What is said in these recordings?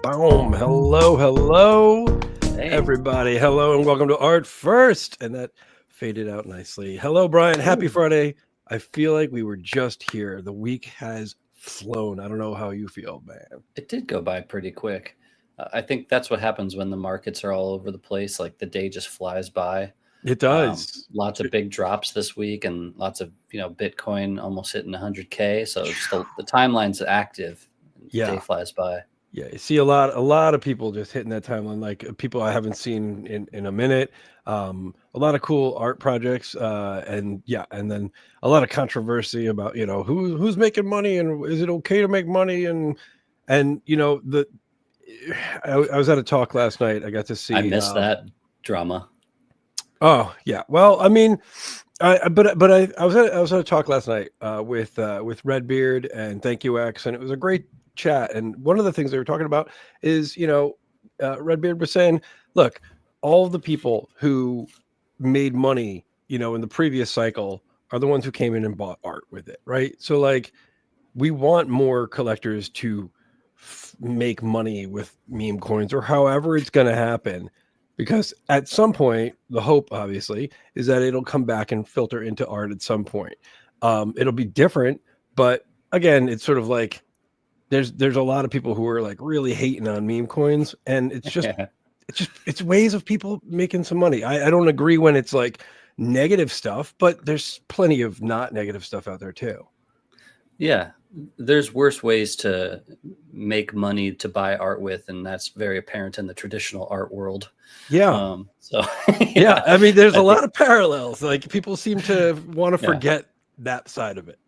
Boom. Hello, Hey, everybody. Hello, and welcome to Art First. And that faded out nicely. Hello, Brian. Happy Friday. I feel like we were just here. The week has flown. I don't know how you feel, man. it did go by pretty quick. I think that's what happens when the markets are all over the place. Like the day just flies by. It does. Lots of big drops this week, and lots of Bitcoin almost hitting 100K. So just the timeline's active. And the day Yeah. flies by. Yeah, you see a lot of people just hitting that timeline, like people I haven't seen in a minute. A lot of cool art projects, and then a lot of controversy about who's making money and is it okay to make money and I was at a talk last night. I got to I see. miss that drama. Oh yeah, well, I mean, I was at a talk last night with Redbeard and Thank You X, and it was a great chat. And one of the things they were talking about is Redbeard was saying, look, all the people who made money, in the previous cycle are the ones who came in and bought art with it, right? So like we want more collectors to make money with meme coins or however it's going to happen, because at some point the hope obviously is that it'll come back and filter into art at some point. It'll be different, but again, it's sort of like there's a lot of people who are like really hating on meme coins, and it's ways of people making some money. I don't agree when it's like negative stuff, but there's plenty of not negative stuff out there too. Yeah, there's worse ways to make money to buy art with, and that's very apparent in the traditional art world. Yeah. So Yeah, I mean, there's I a think lot of parallels. Like people seem to want to yeah. forget that side of it.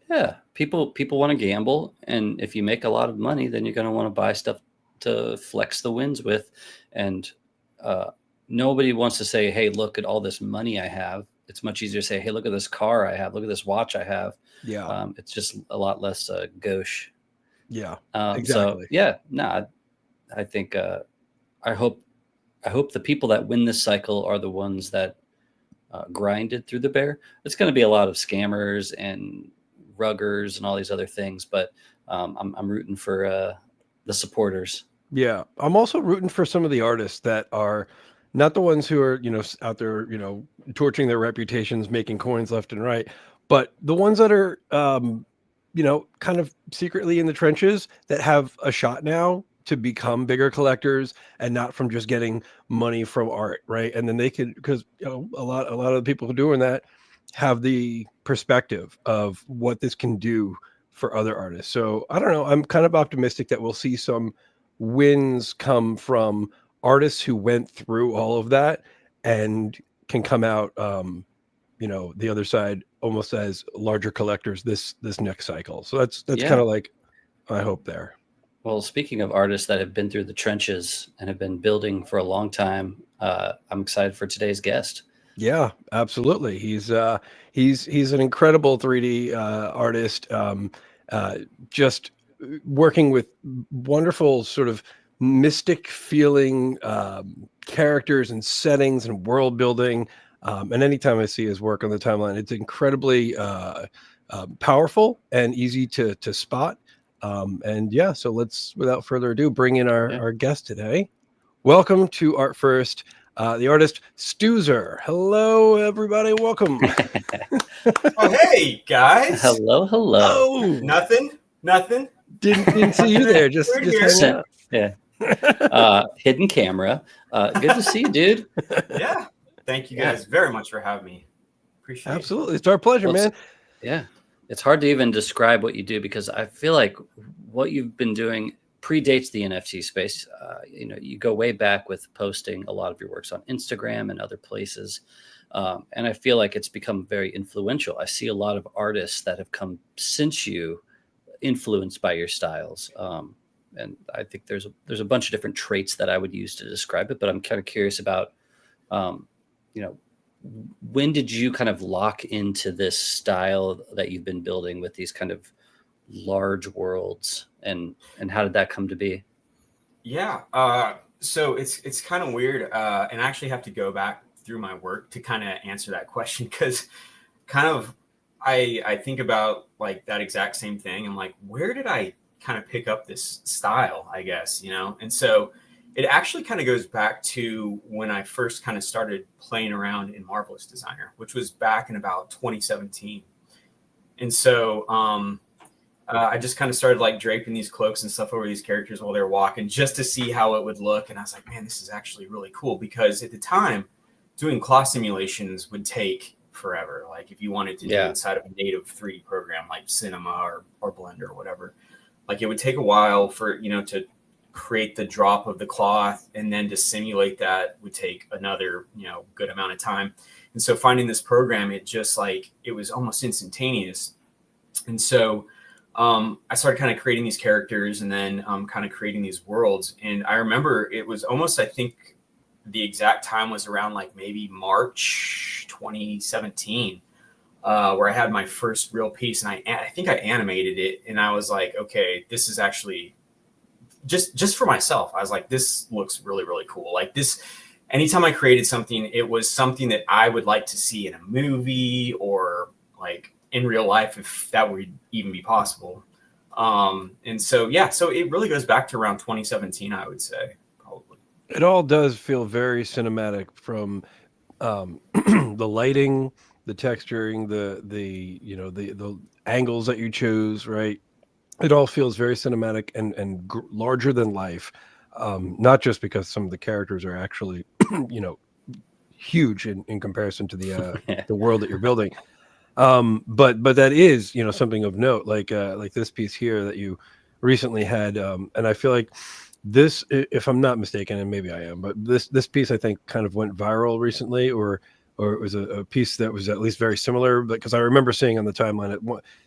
Yeah, people want to gamble, and if you make a lot of money, then you're going to want to buy stuff to flex the wins with. And uh, nobody wants to say, "Hey, look at all this money I have." It's much easier to say, "Hey, look at this car I have. Look at this watch I have." Yeah, It's just a lot less gauche. yeah, So exactly. yeah, no, I think I hope I hope the people that win this cycle are the ones that grinded through the bear. It's going to be a lot of scammers and ruggers and all these other things, but I'm rooting for the supporters. Yeah, I'm also rooting for some of the artists that are not the ones who are out there torching their reputations, making coins left and right, but the ones that are kind of secretly in the trenches that have a shot now to become bigger collectors and not from just getting money from art, right? And then they can, because a lot of the people who are doing that have the perspective of what this can do for other artists. So I don't know. I'm kind of optimistic that we'll see some wins come from artists who went through all of that and can come out the other side almost as larger collectors this next cycle. So that's kind Yeah. of like my hope there. Well, speaking of artists that have been through the trenches and have been building for a long time, I'm excited for today's guest. Yeah, absolutely. He's an incredible 3D artist. Uh, just working with wonderful sort of mystic feeling characters and settings and world building. And anytime I see his work on the timeline, it's incredibly powerful and easy to spot. And yeah, so let's, without further ado, bring in Yeah. our guest today. Welcome to Art First, the artist stuz0r. Hello, everybody. Welcome. Oh, hey guys! Hello, hello. Oh, Nothing. didn't see you there. Just We're here. hanging out. Yeah. Hidden camera. Good to see you, dude. Yeah. Thank you Yeah. guys very much for having me. Appreciate Absolutely, it's our pleasure, Well, man. Yeah. It's hard to even describe what you do because I feel like what you've been doing predates the NFT space. You go way back with posting a lot of your works on Instagram and other places. And I feel like it's become very influential. I see a lot of artists that have come since you influenced by your styles. And I think there's a bunch of different traits that I would use to describe it, but I'm kind of curious about, you know, when did you kind of lock into this style that you've been building with these kind of large worlds, and how did that come to be? Yeah. So it's kind of weird, and I actually have to go back through my work to kind of answer that question because kind of I think about like that exact same thing. I'm like, where did I kind of pick up this style, I guess, And so it actually kind of goes back to when I first kind of started playing around in Marvelous Designer, which was back in about 2017. And so I just kind of started like draping these cloaks and stuff over these characters while they were walking just to see how it would look. And I was like, man, this is actually really cool, because at the time doing claw simulations would take forever. Like if you wanted to do inside of a native 3D program like Cinema or Blender or whatever, like it would take a while for, to create the drop of the cloth, and then to simulate that would take another, good amount of time. And so finding this program, it just like, it was almost instantaneous. And so I started kind of creating these characters, and then kind of creating these worlds. And I remember it was almost, I think the exact time was around like maybe March 2017, where I had my first real piece, and I think I animated it, and I was like, okay, this is actually just for myself. I was like, this looks really, really cool. Like this, anytime I created something, it was something that I would like to see in a movie or like in real life, if that would even be possible. And so, so it really goes back to around 2017, I would say, probably. It all does feel very cinematic, from the lighting, the texturing, the angles that you choose, right? It all feels very cinematic and larger than life. Not just because some of the characters are actually, huge in comparison to the world that you're building. But that is, something of note, like this piece here that you recently had. And I feel like this, if I'm not mistaken, and maybe I am, but this piece I think kind of went viral recently, or it was a piece that was at least very similar, because I remember seeing on the timeline at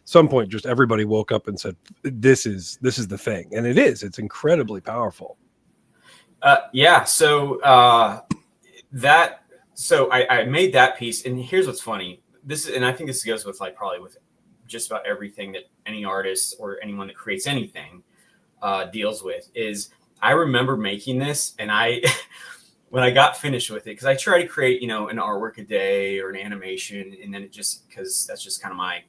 some point, just everybody woke up and said, this is the thing. And it's incredibly powerful. So I made that piece, and here's what's funny. And I think this goes with like probably with just about everything that any artist or anyone that creates anything deals with, is I remember making this, and when I got finished with it, because I try to create, an artwork a day or an animation, and then it just, because that's just kind of my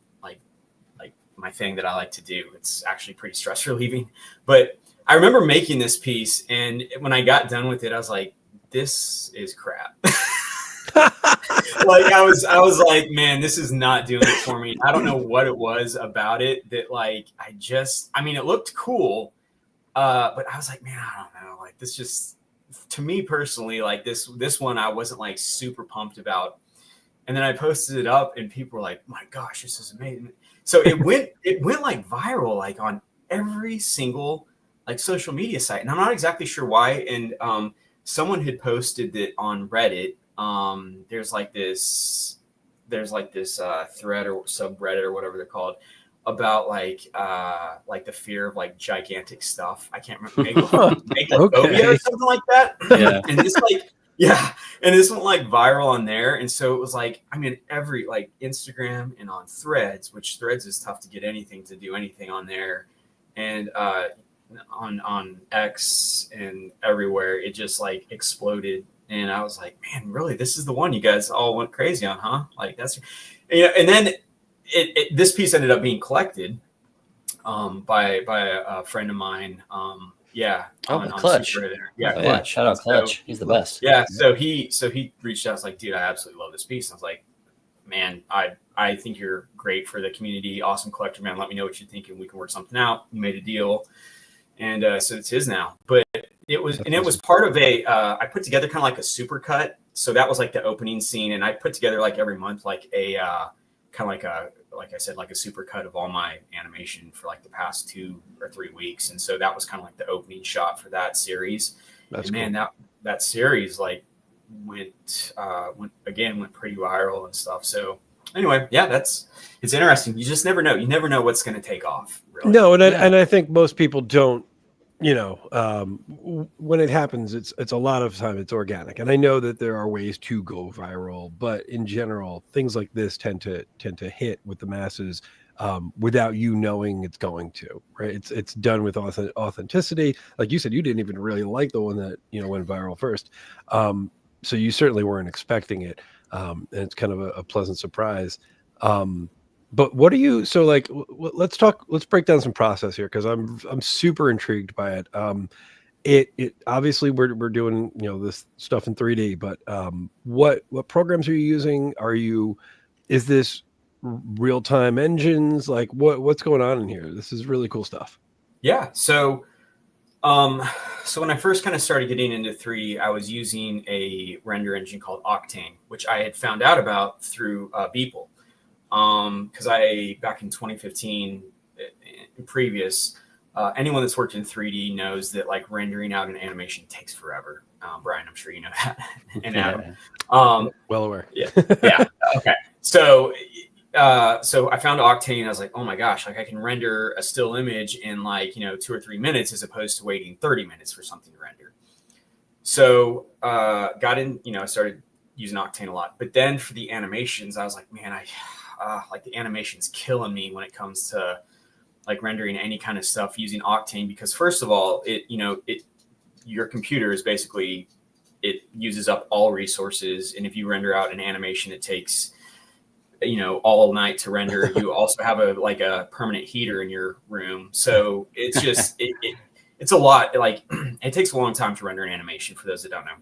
my thing that I like to do. It's actually pretty stress relieving. But I remember making this piece, and when I got done with it, I was like, this is crap. Like I was like, man, this is not doing it for me. I don't know what it was about it that like it looked cool, but I was like, man, I don't know. Like this just, to me personally, like this one I wasn't like super pumped about. And then I posted it up, and people were like, my gosh, this is amazing. So it went like viral, like on every single like social media site, and I'm not exactly sure why. And someone had posted that on Reddit. There's like this thread or subreddit or whatever they're called, about like the fear of like gigantic stuff. I can't remember, phobia or something like that. Yeah. And this and this went like viral on there. And so it was like, every like Instagram and on Threads, which Threads is tough to get anything to do anything on there, and on X and everywhere, it just like exploded. And I was like, man, really, this is the one you guys all went crazy on, huh? Like that's, and then this piece ended up being collected by a friend of mine. Clutch. Clutch. Shout out Clutch. He's the best. Yeah. So he reached out. I was like, dude, I absolutely love this piece. I was like, man, I think you're great for the community. Awesome collector, man. Let me know what you think, and we can work something out. We made a deal. And so it's his now. But it was part of I put together kind of like a super cut. So that was like the opening scene. And I put together like every month, like a kind of like I said, like a super cut of all my animation for like the past 2 or 3 weeks. And so that was kind of like the opening shot for that series. That's cool. Man, that series like went pretty viral and stuff. So anyway, it's interesting. You just never know. You never know what's going to take off. Really. No, and I think most people don't. When it happens, it's a lot of time it's organic. And I know that there are ways to go viral, but in general, things like this tend to hit with the masses without you knowing it's going to. Right? It's done with authenticity. Like you said, you didn't even really like the one that went viral first, so you certainly weren't expecting it, and it's kind of a pleasant surprise. But what are you, so like, let's break down some process here, because I'm super intrigued by it. It obviously we're doing, this stuff in 3D, but what programs are you using? Is this real-time engines? Like what's going on in here? This is really cool stuff. Yeah. So when I first kind of started getting into 3D, I was using a render engine called Octane, which I had found out about through Beeple. Because back in 2015, previous, anyone that's worked in 3D knows that like rendering out an animation takes forever. Brian, I'm sure you know that. And Adam. Well aware. Yeah. Okay. So I found Octane and I was like, oh my gosh, like I can render a still image in like, 2 or 3 minutes as opposed to waiting 30 minutes for something to render. So got in, I started using Octane a lot. But then for the animations, I was like, man, like the animation's killing me when it comes to like rendering any kind of stuff using Octane, because first of all, your computer is basically, it uses up all resources. And if you render out an animation, it takes all night to render. You also have a permanent heater in your room, so it's just it's a lot. Like it takes a long time to render an animation, for those that don't know.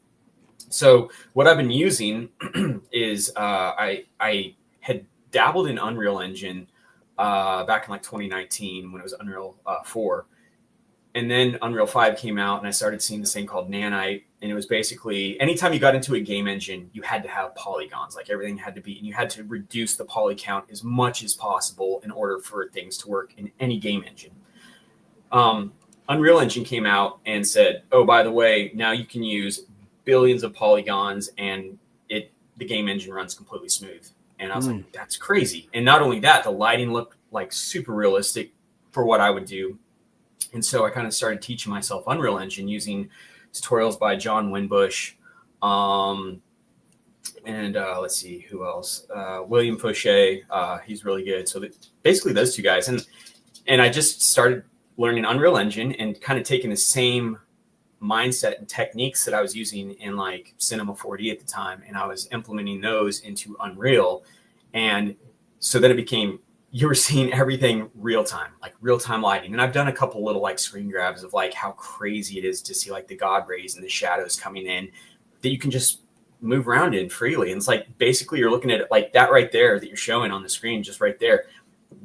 So what I've been using is I had dabbled in Unreal Engine back in like 2019 when it was Unreal 4. And then Unreal 5 came out, and I started seeing this thing called Nanite. And it was basically, anytime you got into a game engine, you had to have polygons. Like everything had to be, and you had to reduce the poly count as much as possible in order for things to work in any game engine. Unreal Engine came out and said, oh, by the way, now you can use billions of polygons, and the game engine runs completely smooth. And I was like, that's crazy. And not only that, the lighting looked like super realistic for what I would do. And so I kind of started teaching myself Unreal Engine using tutorials by John Winbush. And let's see who else. William Fauché, he's really good. So basically those two guys. And I just started learning Unreal Engine and kind of taking the same mindset and techniques that I was using in like Cinema 4D at the time. And I was implementing those into Unreal. And so then it became, you were seeing everything real time, like real time lighting. And I've done a couple little like screen grabs of like how crazy it is to see like the God rays and the shadows coming in that you can just move around in freely. And it's like, basically you're looking at it like that right there that you're showing on the screen, just right there.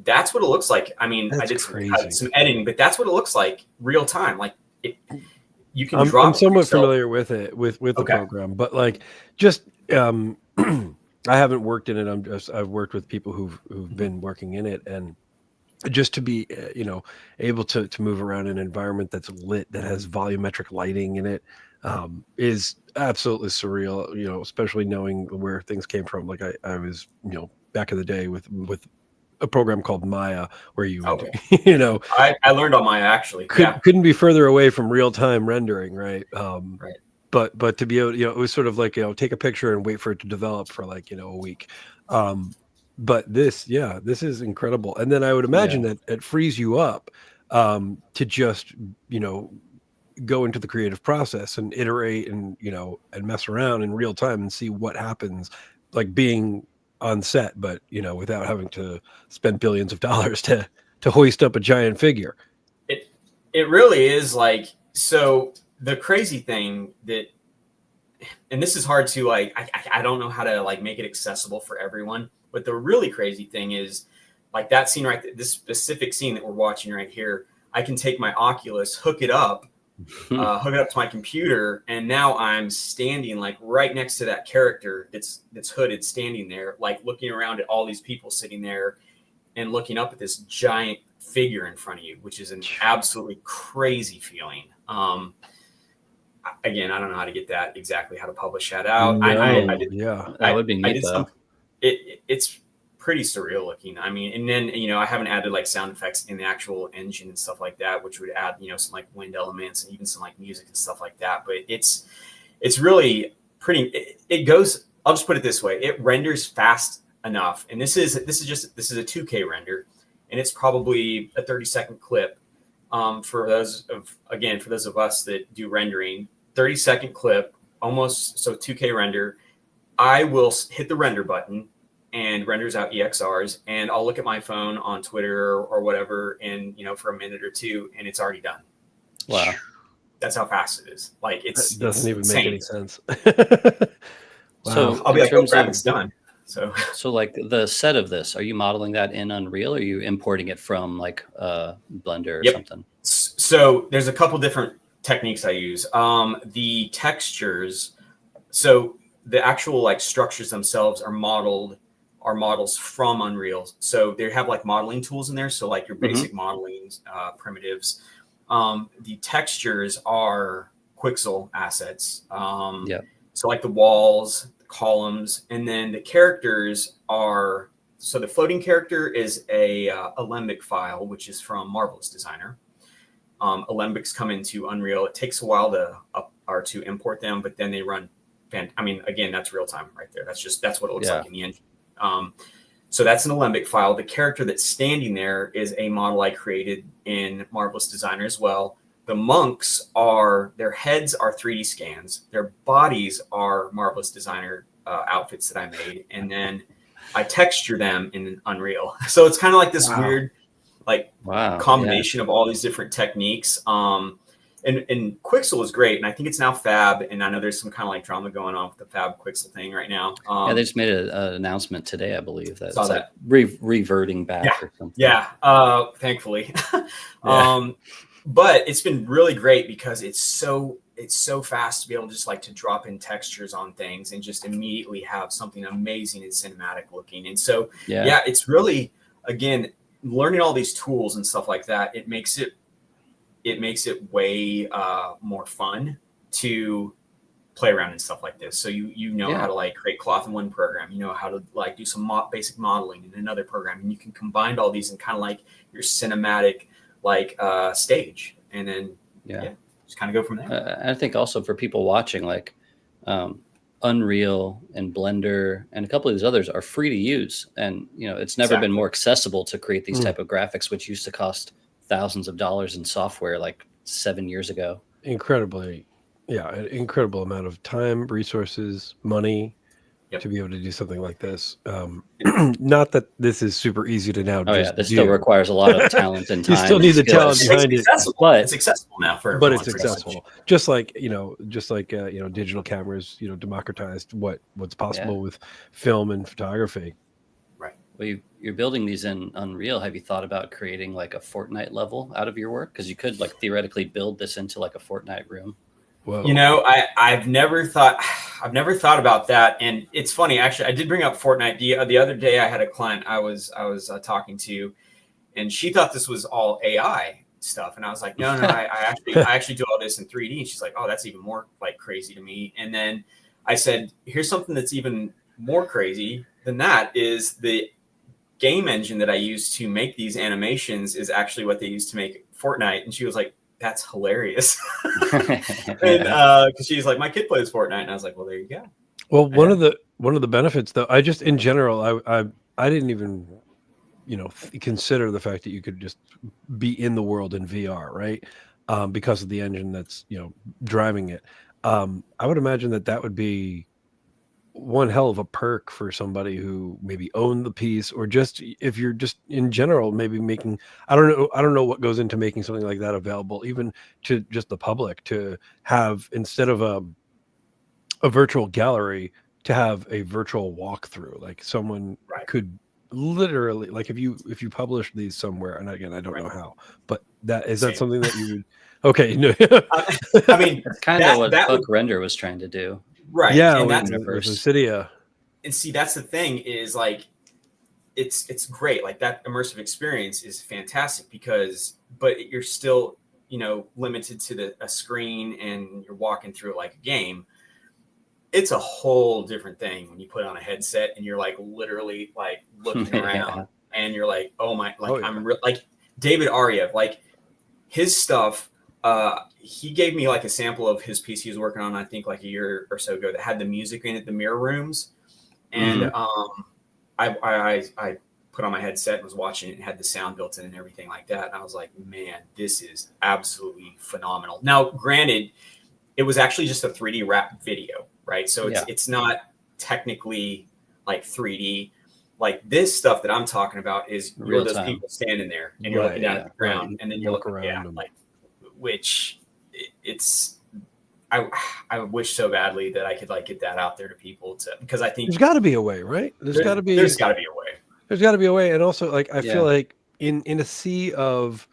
That's what it looks like. I mean, I did some editing, but that's what it looks like real time. Like you can drop. I'm somewhat familiar with it, with the program, but like just, I haven't worked in it. I've worked with people who've been working in it, and just to be, able to move around in an environment that's lit, that has volumetric lighting in it, is absolutely surreal, especially knowing where things came from. Like I was, back in the day with a program called Maya, where you, I learned on Maya actually. Couldn't be further away from real time rendering. Right. Right. But to be able, it was sort of like, take a picture and wait for it to develop for like, a week. But this is incredible. And then I would imagine that it frees you up to just, go into the creative process and iterate and, and mess around in real time and see what happens, like being on set, but, without having to spend billions of dollars to hoist up a giant figure. It really is like, so the crazy thing that, and this is hard to like, I don't know how to like make it accessible for everyone, but the really crazy thing is like that scene right, this specific scene that we're watching right here, I can take my Oculus, hook it up to my computer, and now I'm standing like right next to that character that's hooded, standing there, like looking around at all these people sitting there and looking up at this giant figure in front of you, which is an absolutely crazy feeling. Again, I don't know how to get that exactly, how to publish that out. I did, that would be neat though. It's pretty surreal looking. I mean, and then, I haven't added like sound effects in the actual engine and stuff like that, which would add, some like wind elements and even some like music and stuff like that. But it's really pretty, it goes, I'll just put it this way. It renders fast enough. And this is a 2K render, and it's probably a 30-second clip. For those of us that do rendering, 30-second clip, almost, so 2K render. I will hit the render button, and renders out EXRs, and I'll look at my phone on Twitter or whatever, and for a minute or two, and it's already done. Wow. That's how fast it is. Like That doesn't even insane. make any sense. Wow. So I'll be in like, oh, terms crap, of it's done. so like the set of this, are you modeling that in Unreal, or are you importing it from like Blender or Yep. something? So there's a couple different techniques I use. The textures, so the actual like structures themselves are models from Unreal. So they have like modeling tools in there. So like your basic modeling primitives. The textures are Quixel assets. So like the walls, the columns, and then the characters are, so the floating character is a Alembic file, which is from Marvelous Designer. Alembics come into Unreal. It takes a while to import them, but then they run. I mean, again, that's real time right there. That's what it looks like in the engine. So that's an Alembic file. The character that's standing there is a model I created in Marvelous Designer as well. The monks their heads are 3D scans. Their bodies are Marvelous Designer outfits that I made. And then I texture them in Unreal. So it's kind of like this weird, like combination of all these different techniques. And Quixel is great, and I think it's now Fab, and I know there's some kind of like drama going on with the Fab Quixel thing right now. They just made an announcement today, I believe, that it's like reverting back or something. Yeah, thankfully. But it's been really great because it's so fast to be able to just like to drop in textures on things and just immediately have something amazing and cinematic looking. And so it's really, again, learning all these tools and stuff like that. It makes it way more fun to play around and stuff like this. So you know how to like create cloth in one program, you know how to like do some basic modeling in another program, and you can combine all these in kind of like your cinematic like stage, and then just kind of go from there. I think also for people watching, like Unreal and Blender and a couple of these others are free to use, and it's never been more accessible to create these type of graphics, which used to cost thousands of dollars in software like 7 years ago. An incredible amount of time, resources, money to be able to do something like this. Not that this is super easy to now. This still requires a lot of talent and time. You still need the talent behind it, but it's accessible now for everyone. But it's accessible, just like digital cameras, democratized what's possible with film and photography. Right. Well, you're building these in Unreal. Have you thought about creating like a Fortnite level out of your work? Because you could like theoretically build this into like a Fortnite room. Whoa. I've never thought about that. And it's funny, actually, I did bring up Fortnite the other day. I had a client I was talking to, and she thought this was all AI stuff, and I was like, no, I actually do all this in 3D. And she's like, oh, that's even more like crazy to me. And then I said, here's something that's even more crazy than that, is the game engine that I use to make these animations is actually what they use to make Fortnite. And she was like, that's hilarious. And because she's like, my kid plays Fortnite, and I was like, well, there you go. Well, one of the benefits, though, I just in general, I didn't even consider the fact that you could just be in the world in VR, right? Because of the engine that's driving it. I would imagine that would be one hell of a perk for somebody who maybe owned the piece, or just if you're just in general maybe making, I don't know what goes into making something like that available even to just the public, to have, instead of a virtual gallery, to have a virtual walkthrough. Like someone could literally, like if you publish these somewhere, and again I don't know how, but that something that you would I mean, it's kind of what Book Render was trying to do. Right. Yeah, and that's Cydia. And see, that's the thing, is like it's great. Like that immersive experience is fantastic but you're still, limited to a screen, and you're walking through like a game. It's a whole different thing when you put on a headset and you're like literally like looking around and you're like, oh my, like I'm like David Ariev, like his stuff. He gave me like a sample of his piece he was working on, I think like a year or so ago, that had the music in it, the mirror rooms. And I put on my headset and was watching it, and had the sound built in and everything like that. And I was like, man, this is absolutely phenomenal. Now, granted, it was actually just a 3D wrap video, right? So it's not technically like 3D, Like this stuff that I'm talking about is Real those time. people standing there and you're looking down at the ground and then you're looking around them. like, which it's, I wish so badly that I could like get that out there to people because I think there's got to be a way, right? There's got to be a way. There's got to be a way. And also, like, I feel like in a sea of,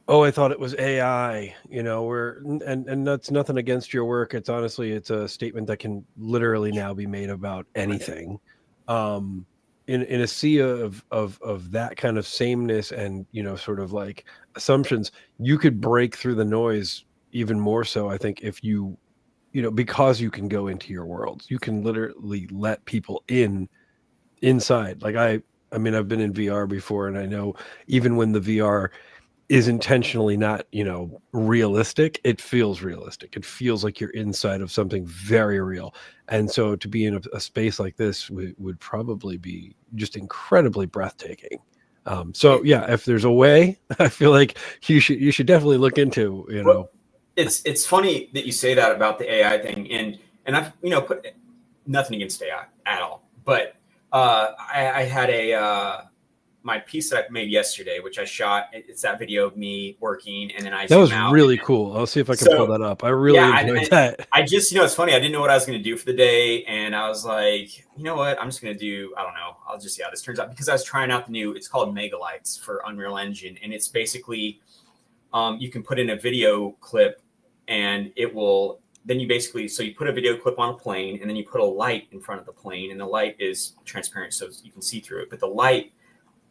oh, I thought it was AI, you know, and that's nothing against your work. It's honestly, it's a statement that can literally now be made about anything. In a sea of that kind of sameness and, you know, sort of like assumptions, you could break through the noise even more so, I think, if you know, because you can go into your worlds, you can literally let people inside. Like I mean, I've been in VR before, and I know even when the VR is intentionally not, you know, realistic, it feels realistic. It feels like you're inside of something very real. And so to be in a space like this would probably be just incredibly breathtaking. So yeah, if there's a way, I feel like you should definitely look into, you know. It's funny that you say that about the AI thing, and I've, you know, put nothing against AI at all, but I had my piece that I made yesterday, which I shot. It's that video of me working, and then I that was out really cool. I'll see if I can pull that up. I really enjoyed that. I just, you know, it's funny. I didn't know what I was going to do for the day, and I was like, you know what? I'm just going to do. I don't know. I'll just see how this turns out, because I was trying out the new. It's called Megalights for Unreal Engine, and it's basically you can put in a video clip, and it will. Then you basically, so you put a video clip on a plane, and then you put a light in front of the plane, and the light is transparent, so you can see through it. But the light,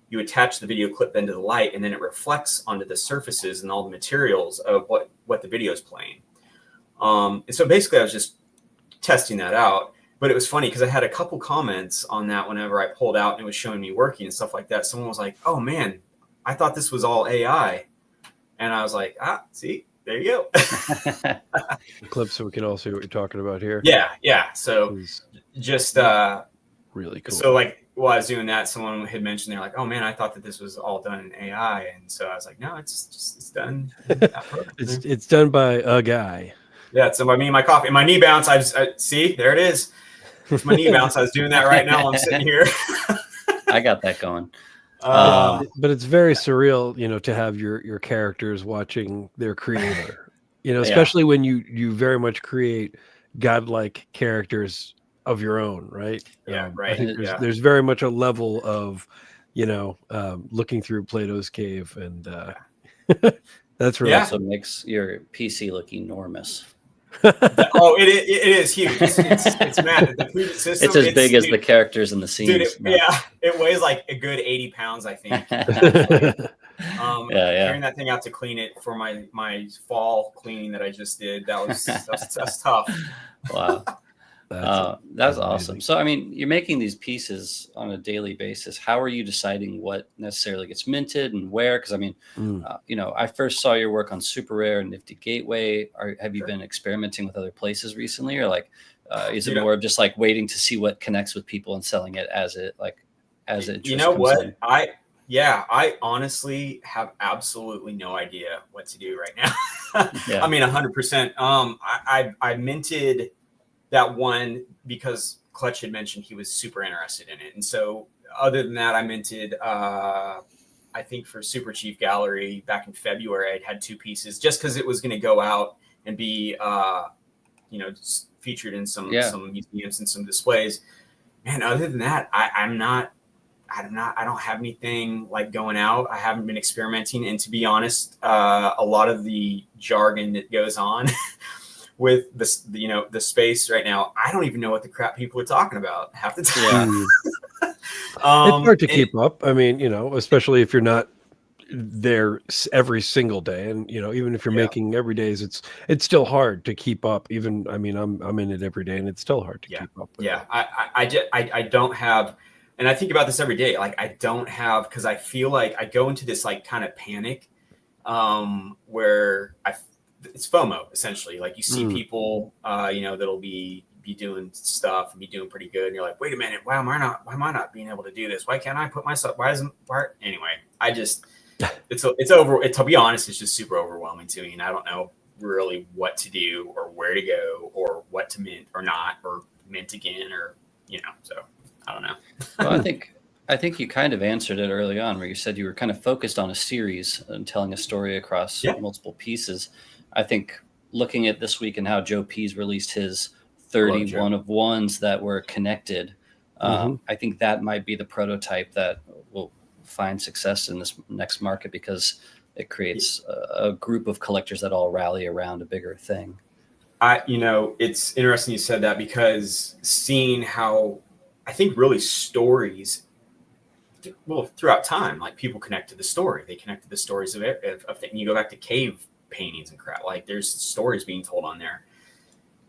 you attach the video clip then to the light, and then it reflects onto the surfaces and all the materials of what the video is playing. And so basically I was just testing that out, but it was funny because I had a couple comments on that whenever I pulled out and it was showing me working and stuff like that. Someone was like, oh man, I thought this was all AI. And I was like, see, there you go. Clip so we can all see what you're talking about here. Yeah. So just really cool. So like while I was doing that, someone had mentioned, they're like, oh man, I thought that this was all done in AI. And so I was like, no, it's done. it's done by a guy. Yeah. So by me and my coffee and my knee bounce, I see, there it is. It's my knee bounce. I was doing that right now while I'm sitting here. I got that going. But it's very surreal, you know, to have your characters watching their creator, you know, especially when you very much create godlike characters of your own, right? Yeah, right. I think there's very much a level of, you know, looking through Plato's cave, and that's really also makes your PC look enormous. Oh, it is huge. It's mad. The previous system, it's as big as the characters in the scenes. Dude, it weighs like a good 80 pounds, I think. Carrying that thing out to clean it for my fall cleaning that I just did, that's tough. Wow. That's awesome. So, I mean, you're making these pieces on a daily basis. How are you deciding what necessarily gets minted and where? Because I mean, you know, I first saw your work on Super Rare and Nifty Gateway. Have you been experimenting with other places recently, or like, is it more of just like waiting to see what connects with people and selling it as it? You know what? In? I honestly have absolutely no idea what to do right now. I mean, 100%. I minted that one because Clutch had mentioned he was super interested in it. And so other than that, I minted, I think for Super Chief Gallery back in February, I'd had 2 pieces just because it was going to go out and be, you know, featured in some museums and some displays. Man, other than that, I don't have anything like going out. I haven't been experimenting. And to be honest, a lot of the jargon that goes on with this, you know, the space right now, I don't even know what the crap people are talking about half the time. It's hard to keep up. I mean, you know, especially if you're not there every single day, and you know, even if you're making every day, it's still hard to keep up. Even, I mean, I'm in it every day, and it's still hard to keep up with it. I don't have, and I think about this every day. Like I don't have, because I feel like I go into this like kind of panic, where it's FOMO essentially. Like you see people, you know, that'll be doing stuff and be doing pretty good, and you're like, wait a minute, why am I not being able to do this? Why can't I put myself? Anyway, I just, to be honest, it's just super overwhelming to me, and I don't know really what to do or where to go or what to mint or not, or mint again, or, you know, so I don't know. Well, I think you kind of answered it early on, where you said you were kind of focused on a series and telling a story across multiple pieces. I think looking at this week and how Joe P's released his 31 of ones that were connected, I think that might be the prototype that will find success in this next market, because it creates a group of collectors that all rally around a bigger thing. It's interesting you said that, because seeing how I think really stories, well, throughout time, like people connect to the story. They connect to the stories of things. You go back to cave paintings and crap. Like there's stories being told on there.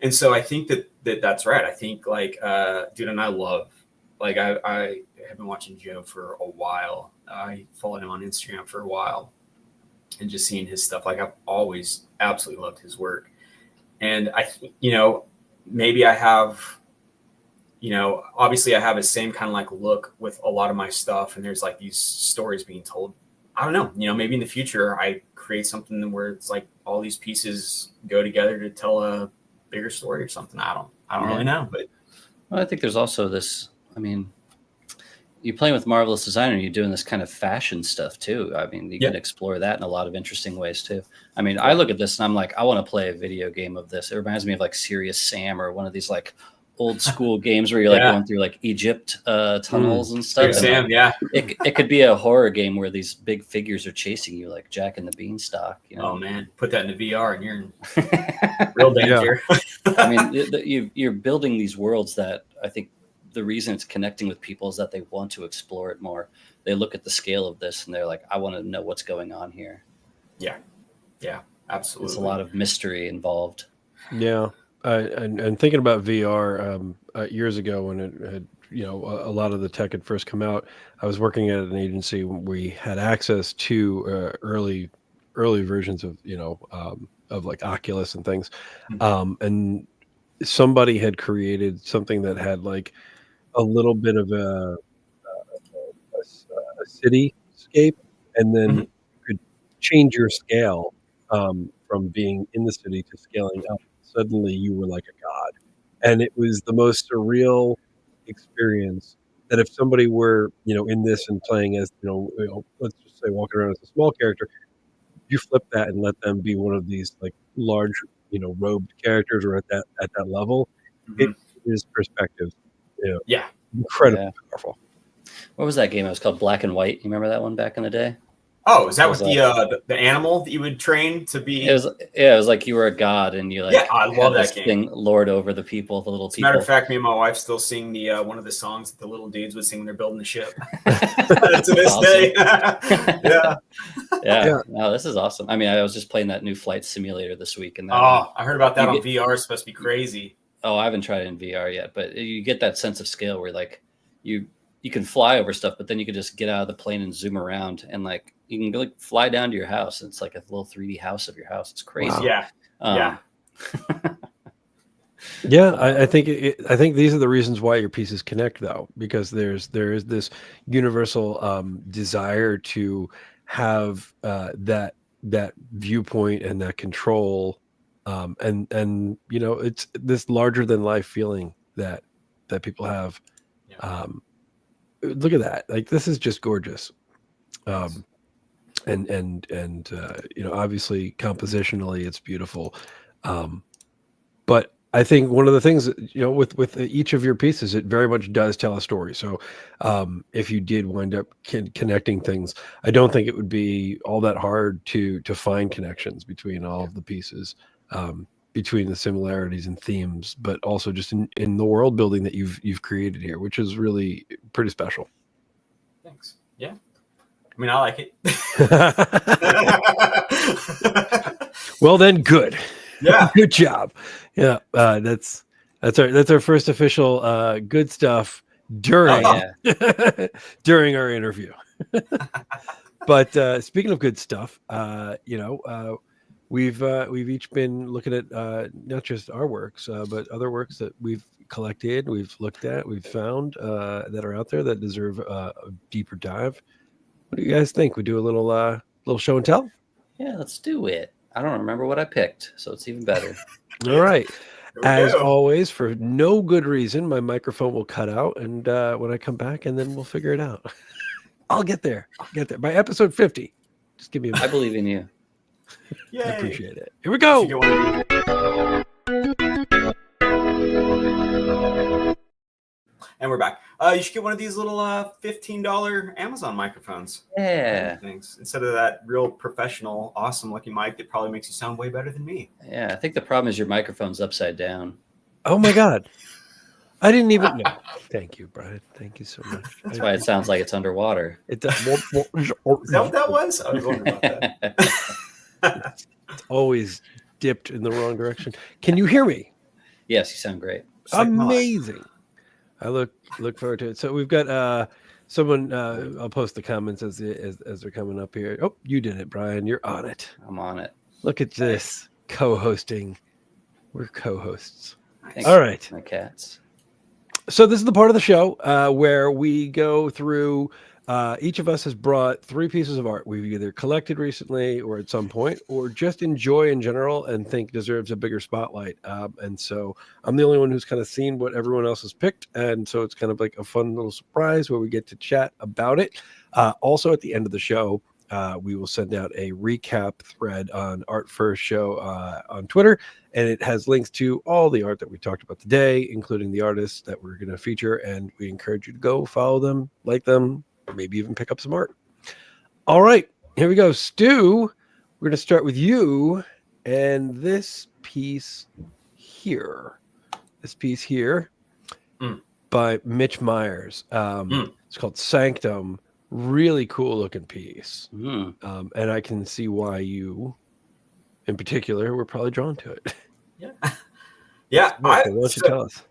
And so I think that's right. I think like, dude, and I love, like I have been watching Joe for a while. I followed him on Instagram for a while, and just seeing his stuff. Like I've always absolutely loved his work. And I think, maybe I have, obviously I have the same kind of like look with a lot of my stuff, and there's like these stories being told. I don't know, maybe in the future I create something where it's like all these pieces go together to tell a bigger story or something. I don't really know, but well, I think there's also this, I mean, you're playing with Marvelous Designer, you're doing this kind of fashion stuff too. I mean, you can explore that in a lot of interesting ways too. I mean, I look at this and I'm like, I want to play a video game of this. It reminds me of like Serious Sam, or one of these like old school games where you're like going through like Egypt tunnels and stuff. Sam, like, it could be a horror game where these big figures are chasing you, like Jack and the Beanstalk. Oh man, put that into VR and you're in real danger. I mean, you're building these worlds that I think the reason it's connecting with people is that they want to explore it more. They look at the scale of this and they're like, I want to know what's going on here. Yeah, absolutely. There's a lot of mystery involved. Yeah. And thinking about VR, years ago when it had, a lot of the tech had first come out, I was working at an agency when we had access to early versions of, of like Oculus and things. And somebody had created something that had like a little bit of a cityscape, and then you could change your scale from being in the city to scaling up. Suddenly you were like a god, and it was the most surreal experience. That if somebody were in this and playing as let's just say walking around as a small character, you flip that and let them be one of these like large robed characters, or at that level, it is perspective. Incredibly powerful. What was that game? It was called Black and White. You remember that one back in the day? Oh, is that with the animal that you would train to be? It was like you were a god, and you like I love that game. Thing lord over the people, the little people. Matter of fact, me and my wife still sing the one of the songs that the little dudes would sing when they're building the ship. To this day. Yeah. No, this is awesome. I mean, I was just playing that new flight simulator this week, and I heard about that on VR. It's supposed to be crazy. Oh, I haven't tried it in VR yet, but you get that sense of scale where like you can fly over stuff, but then you can just get out of the plane and zoom around, and like you can like fly down to your house. And it's like a little 3D house of your house. It's crazy. Wow. Yeah. Yeah, I think I think these are the reasons why your pieces connect, though, because there is this universal desire to have that viewpoint and that control, and it's this larger than life feeling that people have. Look at that! Like, this is just gorgeous, and obviously compositionally it's beautiful, but I think one of the things with each of your pieces, it very much does tell a story. So if you did wind up connecting things, I don't think it would be all that hard to find connections between all of the pieces, between the similarities and themes, but also just in the world building that you've created here, which is really pretty special. Thanks. Yeah. I mean, I like it. Well then, good. Yeah. Good job. Yeah. That's our first official good stuff during during our interview. But speaking of good stuff, we've each been looking at not just our works, but other works that we've collected, we've looked at, we've found that are out there that deserve a deeper dive. What do you guys think? We do a little show and tell? Yeah, let's do it. I don't remember what I picked, so it's even better. All right. As always, for no good reason, my microphone will cut out, and when I come back, and then we'll figure it out. I'll get there. By episode 50. Just give me a minute. I believe in you. I appreciate it. Here we go. And we're back. You should get one of these little $15 Amazon microphones. Yeah. Things instead of that real professional, awesome-looking mic that probably makes you sound way better than me. Yeah, I think the problem is your microphone's upside down. Oh my God. I didn't even know. Thank you, Brian. Thank you so much. That's why it sounds like it's underwater. It does. Is that what that was? I was wondering about that. It's always dipped in the wrong direction. Can you hear me? Yes, you sound great. Amazing. I look forward to it. So we've got someone. I'll post the comments as they're coming up here. Oh, you did it, Brian. You're on it. I'm on it. Look at this co-hosting. We're co-hosts. Thanks. All right. My cats. So this is the part of the show where we go through. Each of us has brought 3 pieces of art we've either collected recently or at some point, or just enjoy in general and think deserves a bigger spotlight. And so I'm the only one who's kind of seen what everyone else has picked. And so it's kind of like a fun little surprise where we get to chat about it. Also, at the end of the show, we will send out a recap thread on Art First Show on Twitter. And it has links to all the art that we talked about today, including the artists that we're going to feature. And we encourage you to go follow them, like them, maybe even pick up some art. All right, here we go. Stu, we're going to start with you and this piece here. By Mitch Myers. It's called Sanctum. Really cool looking piece. And I can see why you, in particular, were probably drawn to it. Yeah. Why don't you tell us?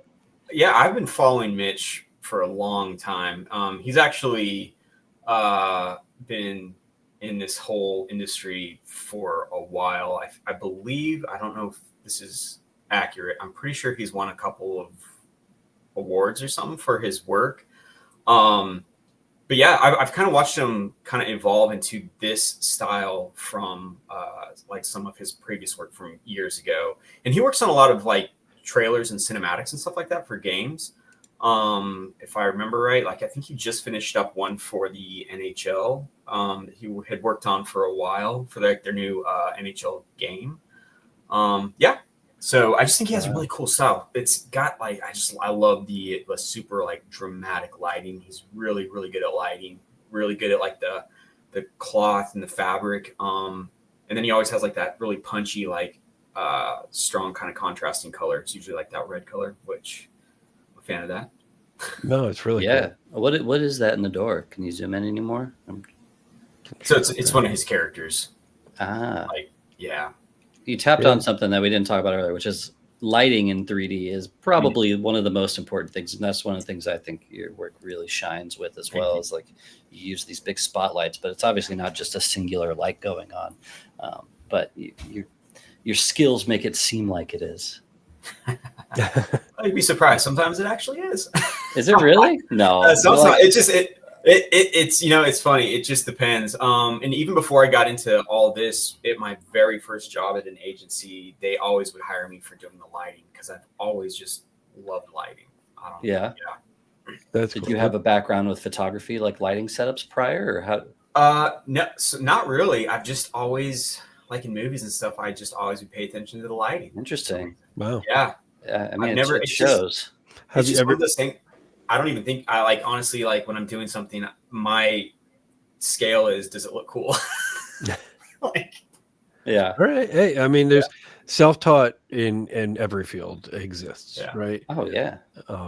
Yeah, I've been following Mitch for a long time. He's actually been in this whole industry for a while. I believe, I don't know if this is accurate, I'm pretty sure he's won a couple of awards or something for his work. But yeah, I've kind of watched him kind of evolve into this style from like some of his previous work from years ago. And he works on a lot of like trailers and cinematics and stuff like that for games. If I remember right, like I think he just finished up one for the NHL. He had worked on for a while for their new NHL game. Yeah. So I just think he has a really cool style. It's got like I love the super like dramatic lighting. He's really, really good at lighting, really good at like the cloth and the fabric. And then he always has like that really punchy, like strong kind of contrasting color. It's usually like that red color, which I'm a fan of that. No, it's really cool. What is that in the door? Can you zoom in anymore? So it's one of his characters. Like, yeah. You tapped on something that we didn't talk about earlier, which is lighting in 3D is probably one of the most important things. And that's one of the things I think your work really shines with as well, is like you use these big spotlights, but it's obviously not just a singular light going on. But your skills make it seem like it is. You'd be surprised. Sometimes it actually is. Is it really? No. It's it's funny. It just depends. And even before I got into all this, my very first job at an agency, they always would hire me for doing the lighting because I've always just loved lighting. Yeah. Did you have a background with photography, like lighting setups prior, or how? No, not really. I've just always, like in movies and stuff, I just always would pay attention to the lighting. Interesting. Wow. Yeah. I mean, it shows. Have you ever this thing? I don't even think I like, honestly, like when I'm doing something, my scale is, does it look cool? Yeah. All right. Hey, I mean, there's self-taught in every field exists, right? Oh yeah.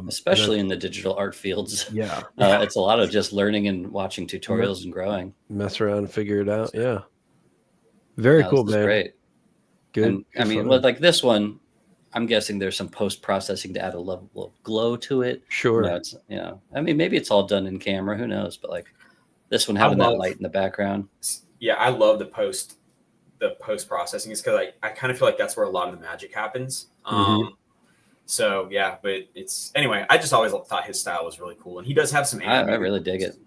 Especially in the digital art fields. Yeah. It's a lot of just learning and watching tutorials and growing. Mess around and figure it out. Yeah. Very cool, man. Great. Good. And, I mean, with like this one, I'm guessing there's some post-processing to add a level of glow to it. Sure. I mean, maybe it's all done in camera. Who knows? But like this one having that light in the background. Yeah, I love the post-processing. It's because I kind of feel like that's where a lot of the magic happens. So yeah, but anyway. I just always thought his style was really cool, and he does have some. I really dig it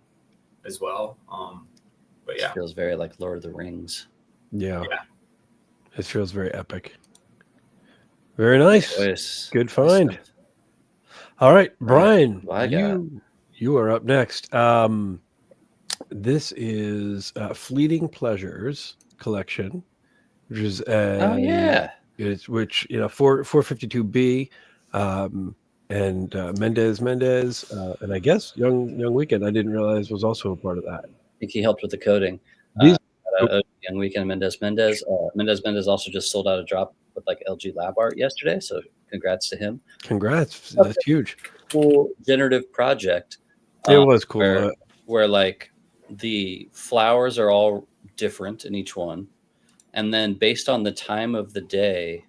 as well. But yeah, it feels very like Lord of the Rings. Yeah. It feels very epic. Very nice. Nice. Good find. All right, Bryan, What I got? you are up next. This is Fleeting Pleasures collection, which is Oh yeah. which 452B, and Mendez, and I guess Young Weekend. I didn't realize was also a part of that. I think he helped with the coding. These Young Weekend Mendez. Mendez also just sold out a drop with like LG Lab art yesterday. So congrats to him. Congrats, that's huge. Cool generative project. It was cool. Where like the flowers are all different in each one, and then based on the time of the day,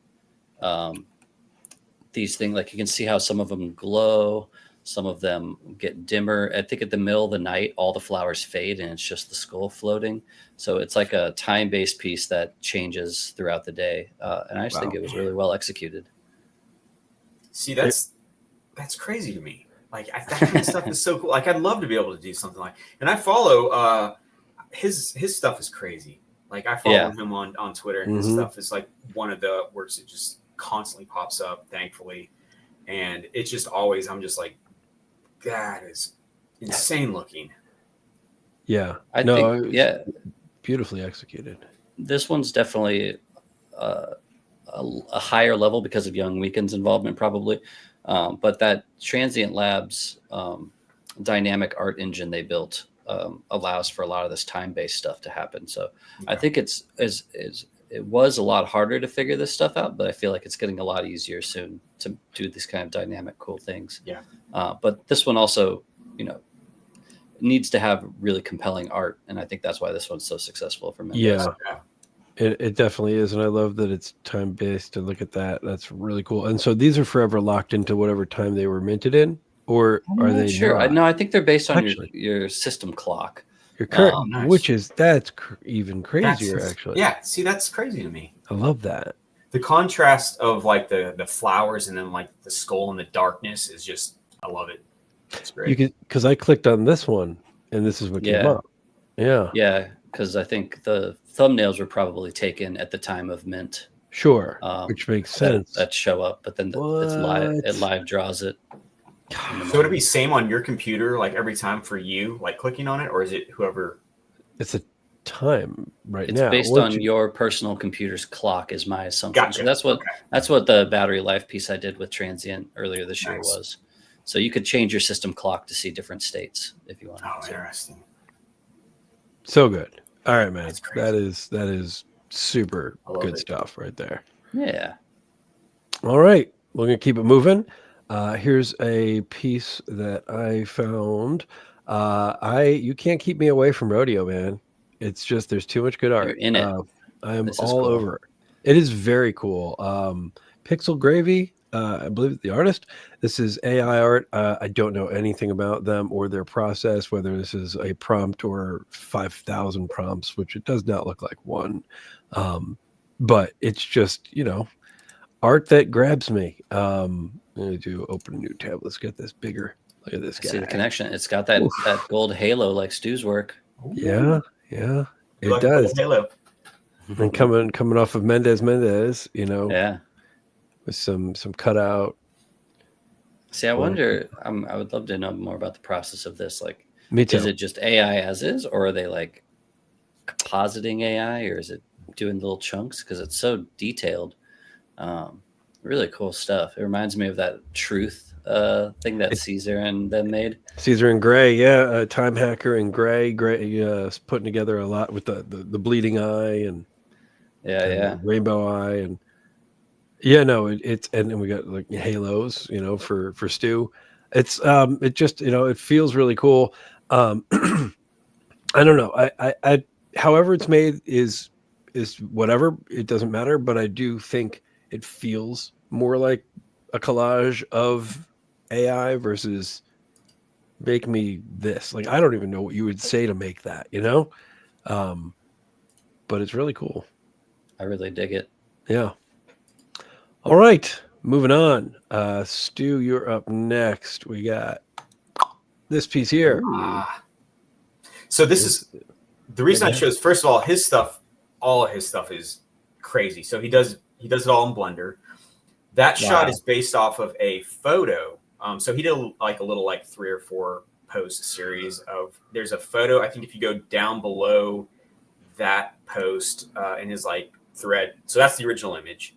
these things, like you can see how some of them glow, some of them get dimmer. I think at the middle of the night, all the flowers fade and it's just the skull floating. So it's like a time-based piece that changes throughout the day. And I just think it was really well executed. See, that's crazy to me. Like that kind of stuff is so cool. Like I'd love to be able to do something like, and I follow his stuff is crazy. Like I follow him on Twitter, and his stuff is like one of the works that just constantly pops up, thankfully. And it's just always, I'm just like, that is insane looking. Yeah. I think beautifully executed. This one's definitely a higher level because of Young Weekend's involvement, probably. But that Transient Labs dynamic art engine they built allows for a lot of this time-based stuff to happen. So I think it was a lot harder to figure this stuff out, but I feel like it's getting a lot easier soon to do these kind of dynamic, cool things. Yeah. But this one also, needs to have really compelling art, and I think that's why this one's so successful for me. Yeah. It definitely is, and I love that it's time-based. To look at that, that's really cool. And so these are forever locked into whatever time they were minted in, or are they sure? not? I think they're based on your system clock. Your current, which is even crazier, actually. Yeah, see, that's crazy to me. I love that. The contrast of like the flowers and then like the skull and the darkness is just, I love it. It's great. Because I clicked on this one, and this is what came up. Yeah. Yeah, because I think the thumbnails were probably taken at the time of mint. Sure, which makes sense. That show up, but then it live draws it. So would it be same on your computer, like every time for you, like clicking on it, or is it whoever? It's a time now. It's based on your personal computer's clock, is my assumption. Gotcha. So that's what the battery life piece I did with Transient earlier this year was. So you could change your system clock to see different states if you want. Oh, interesting. So good. All right, man. That is super good stuff right there. Yeah. All right. We're going to keep it moving. Here's a piece that I found. You can't keep me away from rodeo, man. It's just, there's too much good art. You're in it. I am all over it. It is very cool. Pixel Gravy, I believe the artist. This is AI art. I don't know anything about them or their process, whether this is a prompt or 5,000 prompts, which it does not look like one. But it's just, art that grabs me. I'm going to open a new tab. Let's get this bigger. Look at this guy. See the connection. It's got that gold halo like Stu's work. Yeah. It does. Halo. And coming off of Mendez, Yeah. With some cutout. See, I wonder. I would love to know more about the process of this. Like, me too. Is it just AI as is, or are they like compositing AI, or is it doing little chunks? Because it's so detailed. Really cool stuff. It reminds me of that Truth thing that stuz0r and them made. stuz0r and Gray, Time Hacker and Gray putting together a lot with the bleeding eye and rainbow eye and it's and then we got like halos, for Stu. It's it just it feels really cool. I don't know. I however it's made is whatever. It doesn't matter, but I do think it feels more like a collage of AI versus make me this. Like, I don't even know what you would say to make that, but it's really cool. I really dig it. Yeah. All right, moving on. Stu, you're up next. We got this piece here. So this is the reason I chose. First of all, all of his stuff is crazy. So he does it all in Blender. That shot Wow. is based off of a photo. So he did like a little like 3 or 4 post series of. There's a photo. I think if you go down below that post in his like thread, so that's the original image.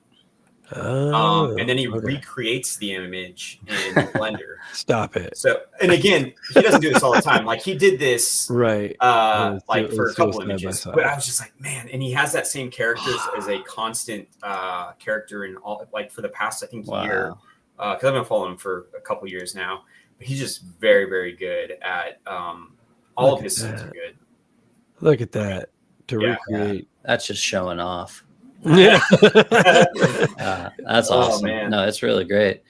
And then he recreates the image in Blender. Stop it. So, and again, he doesn't do this all the time. Like he did this, Right. like for a couple side by images. side. But I was just like, man, and he has that same character as a constant character in all, like for the past, I think, year. Because I've been following him for a couple years now. But he's just very, very good at all of his scenes are good. Look at that. To recreate. That's just showing off. Yeah. That's awesome. Man. No, it's really great.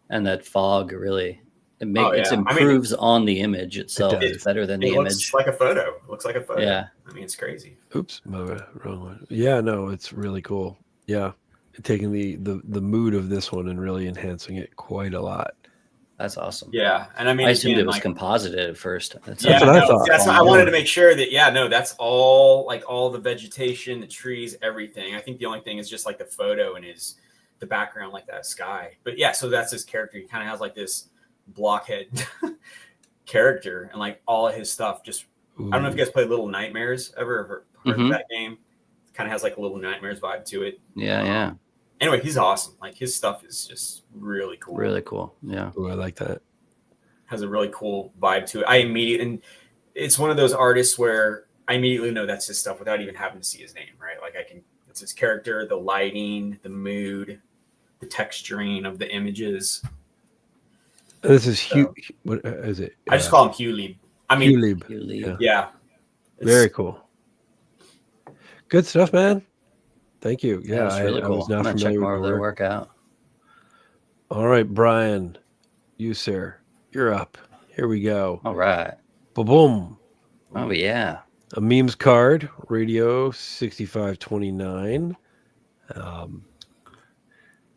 And that fog really it improves on the image itself. It's better than the image. Looks like a photo. It looks like a photo. Yeah. I mean, it's crazy. Oops, wrong one. Yeah, no, it's really cool. Yeah. Taking the mood of this one and really enhancing it quite a lot. That's awesome. Yeah, and I mean, I assumed it was composited at first. That's what I thought. That's what I wanted to make sure that. Yeah, no, that's all like all the vegetation, the trees, everything. I think the only thing is just like the photo and the background, like that sky. But yeah, so that's his character. He kind of has like this blockhead character, and like all of his stuff. Just I don't know if you guys played Little Nightmares ever heard of that game. It kind of has like a Little Nightmares vibe to it. Yeah. Anyway, he's awesome. Like his stuff is just really cool. Really cool. Yeah. Ooh, I like that. Has a really cool vibe to it. And it's one of those artists where I immediately know that's his stuff without even having to see his name, right? Like it's his character, the lighting, the mood, the texturing of the images. This is huge. What is it? I just call him Hughlib. I mean, Hughlib. Yeah. Very cool. Good stuff, man. Thank you. Yeah, it's really cool. I was not I'm familiar check more with of their work out. All right, Bryan, you sir, you're up. Here we go. All right. Boom. Oh yeah. A memes card, radio 6529.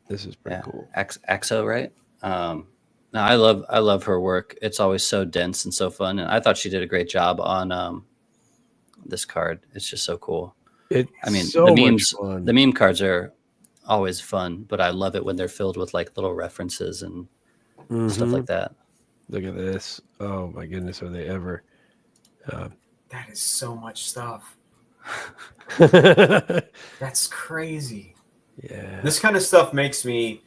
This is pretty cool. Axo, right? No, I love her work. It's always so dense and so fun, and I thought she did a great job on this card. It's just so cool. The meme cards are always fun, but I love it when they're filled with like little references and stuff like that. Look at this. Oh my goodness, are they ever? That is so much stuff. That's crazy. Yeah. This kind of stuff makes me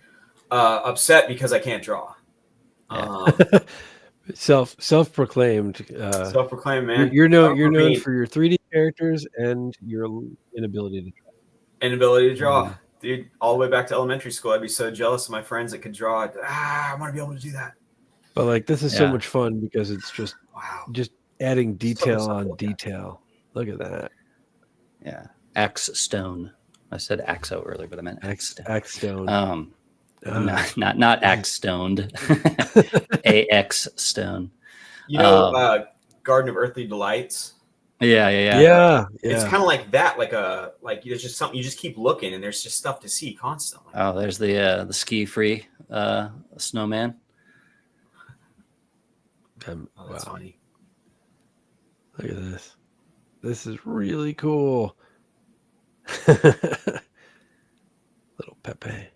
upset because I can't draw. Self-proclaimed. Self-proclaimed, man. You're known for your 3D characters and your inability to draw. Dude, all the way back to elementary school, I'd be so jealous of my friends that could draw. I want to be able to do that. But like, this is so much fun because it's just adding detail on detail. Look at that. Yeah, Axe Stone. I said Axo earlier, but I meant Axe Stone. Not Axe Stoned. AX Stone. You know, Garden of Earthly Delights. Yeah. It's kind of like that, like there's just something you just keep looking, and there's just stuff to see constantly. Oh, there's the ski-free snowman. That's funny. Look at this. This is really cool. Little Pepe.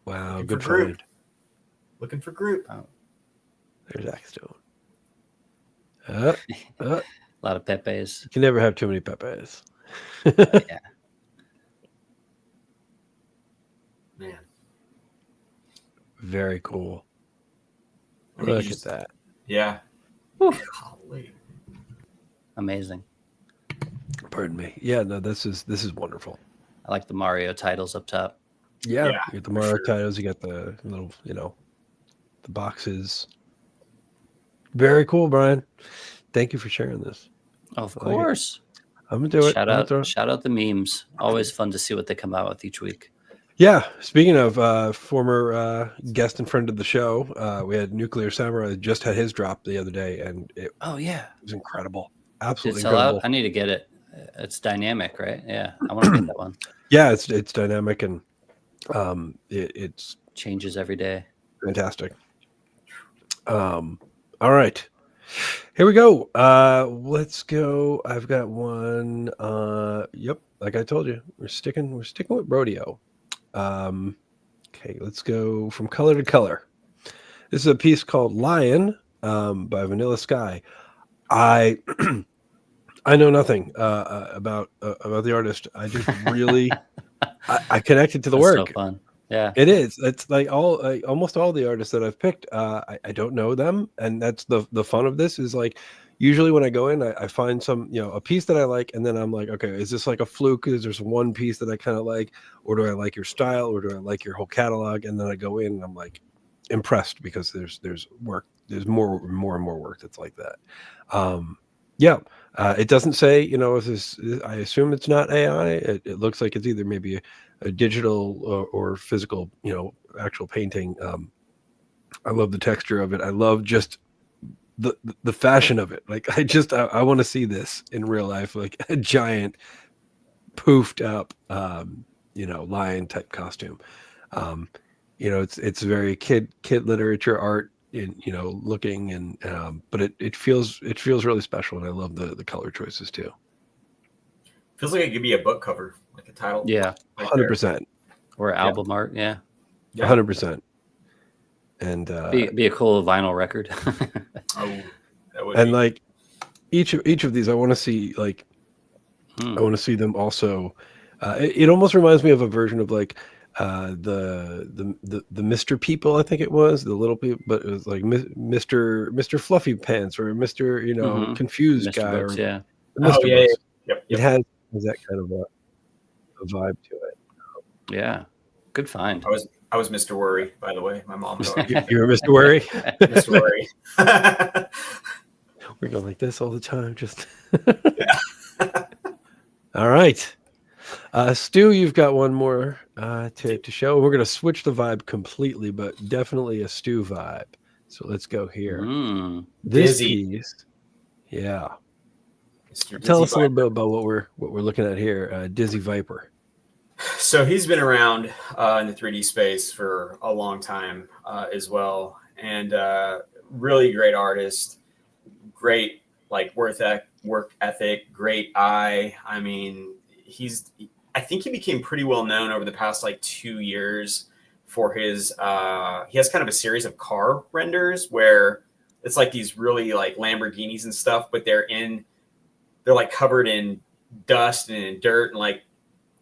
Wow, good find. Looking for group. Oh. There's Axstone. A lot of Pepes. You can never have too many Pepes. Yeah. Man. Very cool. Look at that. Yeah. Golly. Amazing. Pardon me. Yeah, no, this is wonderful. I like the Mario titles up top. Yeah, you got the Mario titles, you got the little, the boxes. Very cool, Bryan. Thank you for sharing this. Of course. I'm gonna do it. Shout out the memes. Always fun to see what they come out with each week. Yeah. Speaking of former guest and friend of the show, we had Nuclear Samurai just had his drop the other day, and it was incredible. Absolutely incredible. I need to get it. It's dynamic, right? Yeah, I want to get that one. Yeah, it's dynamic and it changes every day. Fantastic. All right. Here we go. Let's go. I've got one. Yep, like I told you, we're sticking with rodeo. Okay, let's go from color to color. This is a piece called Lion by Vanilla Sky. I I know nothing about the artist. I just really I connected to the That's work. so fun. Yeah, It is. It's like almost all the artists that I've picked. I don't know them, and that's the fun of this. Is like usually when I go in, I find some a piece that I like, and then I'm like, okay, is this like a fluke? Is there one piece that I kind of like, or do I like your style, or do I like your whole catalog? And then I go in and I'm like impressed because there's work. There's more and more work that's like that. Yeah. It doesn't say, if this. I assume it's not AI. It looks like it's either maybe a digital or physical, actual painting. I love the texture of it. I love just the fashion of it. Like I want to see this in real life, like a giant poofed up, lion type costume. It's very kid literature art in looking and but it feels really special, and I love the color choices too. Feels like it could be a book cover, like a title. yeah, 100%. or album art. Yeah, 100%. And be a cool vinyl record. Oh, that would and be. like each of these, I want to see like I want to see them also. It almost reminds me of a version of like the Mr. People, I think it was the little people, but it was like Mr. Fluffy Pants or Mr. Mhm. Confused Mr. guy Books, or yeah. Mr. Oh, yeah, Books. Yep. It has that kind of a vibe to it. Yeah, good find. I was Mr. Worry, by the way. My mom was always You're Mr. Worry. Mr. Worry. We're going like this all the time. Just all right. Stu, you've got one more to show. We're going to switch the vibe completely, but definitely a Stu vibe. So let's go here. This Dizzy. piece, yeah. Mr. Tell Dizzy us a little Viper. bit about what we're looking at here. Dizzy Viper. So he's been around in the 3D space for a long time as well, and really great artist, great like work ethic, great eye. I mean, I think he became pretty well known over the past like 2 years for his. He has kind of a series of car renders where it's like these really like Lamborghinis and stuff, but they're like covered in dust and in dirt and like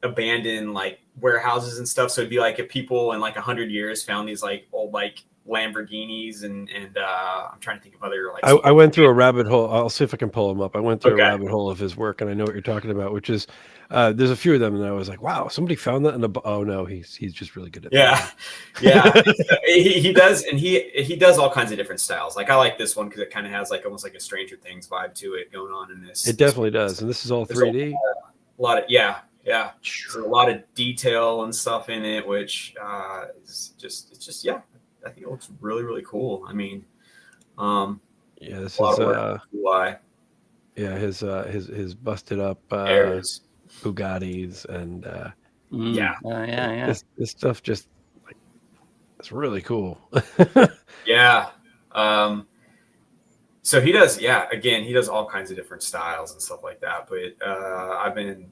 abandoned like warehouses and stuff. So it'd be like if people in like 100 years found these like old like Lamborghinis and I'm trying to think of other like. I went through a rabbit hole. I'll see if I can pull him up. I went through Okay. a rabbit hole of his work, and I know what you're talking about, which is there's a few of them, and I was like, wow, somebody found that. Oh no, he's just really good at that. Yeah. he does, and he does all kinds of different styles. Like I like this one because it kind of has like almost like a Stranger Things vibe to it going on in this. It definitely does, and this is all 3D. A lot of There's a lot of detail and stuff in it, which it's just I think it looks really, really cool. I mean, yeah, this a lot is of work. Why? Yeah, his busted up Airs. Bugattis and yeah. This stuff just like it's really cool. Yeah. So he does, again, he does all kinds of different styles and stuff like that. But I've been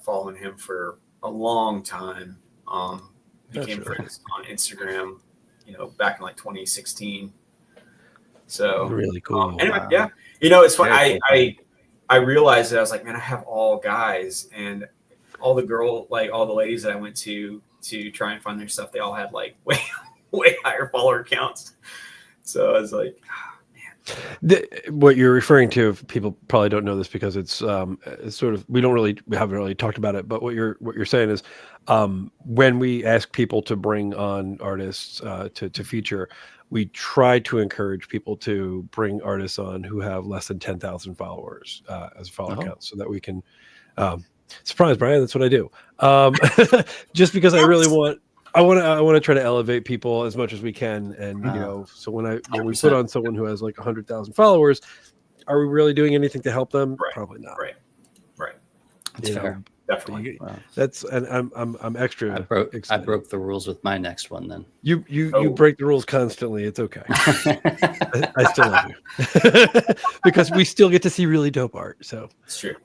following him for a long time. Became friends on Instagram, back in like 2016. So really cool. Anyway, yeah, it's fun. I realized that I was like, man, I have all guys, and all the ladies that I went to try and find their stuff, they all had like way higher follower counts. So I was like, what you're referring to, people probably don't know this because it's sort of we haven't really talked about it, but what you're saying is when we ask people to bring on artists to feature, we try to encourage people to bring artists on who have less than 10,000 followers as a follower count, so that we can surprise Brian. That's what I do. Just because I really want. I want to try to elevate people as much as we can, and so when we put on someone who has like 100,000 followers, are we really doing anything to help them? Right. Probably not. Right. That's fair. Definitely. Wow. That's, and I'm extra I broke excited. the rules with my next one then. You break the rules constantly. It's okay. I still love you because we still get to see really dope art. So It's true.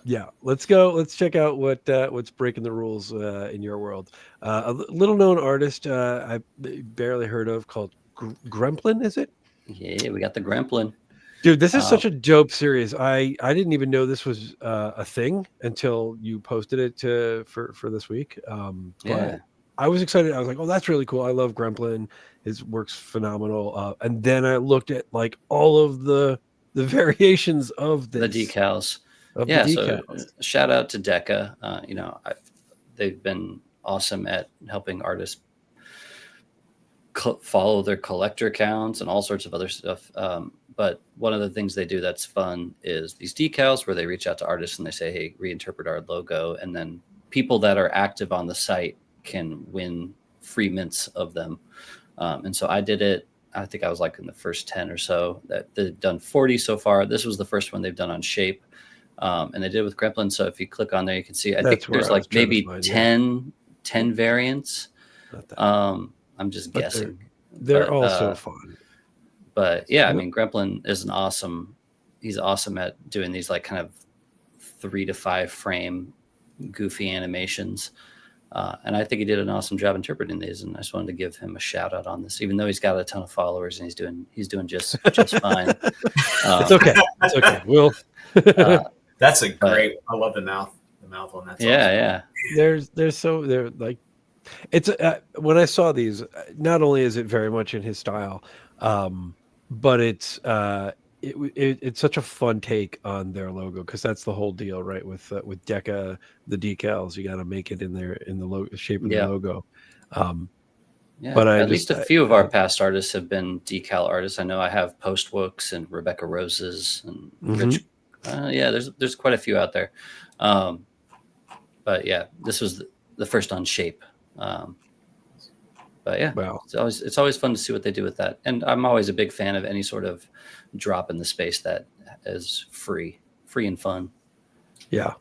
yeah, let's go. Let's check out what's breaking the rules in your world. A little known artist I barely heard of called Gremplin. Is it? Yeah, we got the Gremplin. Dude, this is Uh, such a dope series. I didn't even know this was a thing until you posted it for this week. Yeah. But I was excited. I was like, "Oh, that's really cool. I love Gremplin. His work's phenomenal." And then I looked at like all of the variations of The this decals. of the Yeah, so decals. shout out to Deca. They've been awesome at helping artists follow their collector counts and all sorts of other stuff. But one of the things they do that's fun is these decals where they reach out to artists and they say, hey, reinterpret our logo. And then people that are active on the site can win free mints of them. And so I did it. I think I was like in the first 10 or so. That they've done 40 so far. This was the first one they've done on Shape. And they did it with Gremplin. So if you click on there, you can see, I think there's like maybe 10 variants. I'm just guessing. They're also fun. But yeah, I mean, Gremplin is he's awesome at doing these like kind of 3 to 5 frame goofy animations. And I think he did an awesome job interpreting these. And I just wanted to give him a shout out on this, even though he's got a ton of followers and he's doing just fine. It's okay. It's okay. We'll. That's a great. I love the mouth one. That's yeah. Awesome. They're like, it's when I saw these, not only is it very much in his style, but it's such a fun take on their logo because that's the whole deal, right? With Deca, the decals, you got to make it in the shape of the logo. Yeah, but at least a few of our past artists have been decal artists. I know I have Postwooks and Rebecca Roses and Rich. Yeah, there's quite a few out there. But yeah, this was the first on Shape. But yeah, wow. It's always fun to see what they do with that. And I'm always a big fan of any sort of drop in the space that is free and fun. Yeah.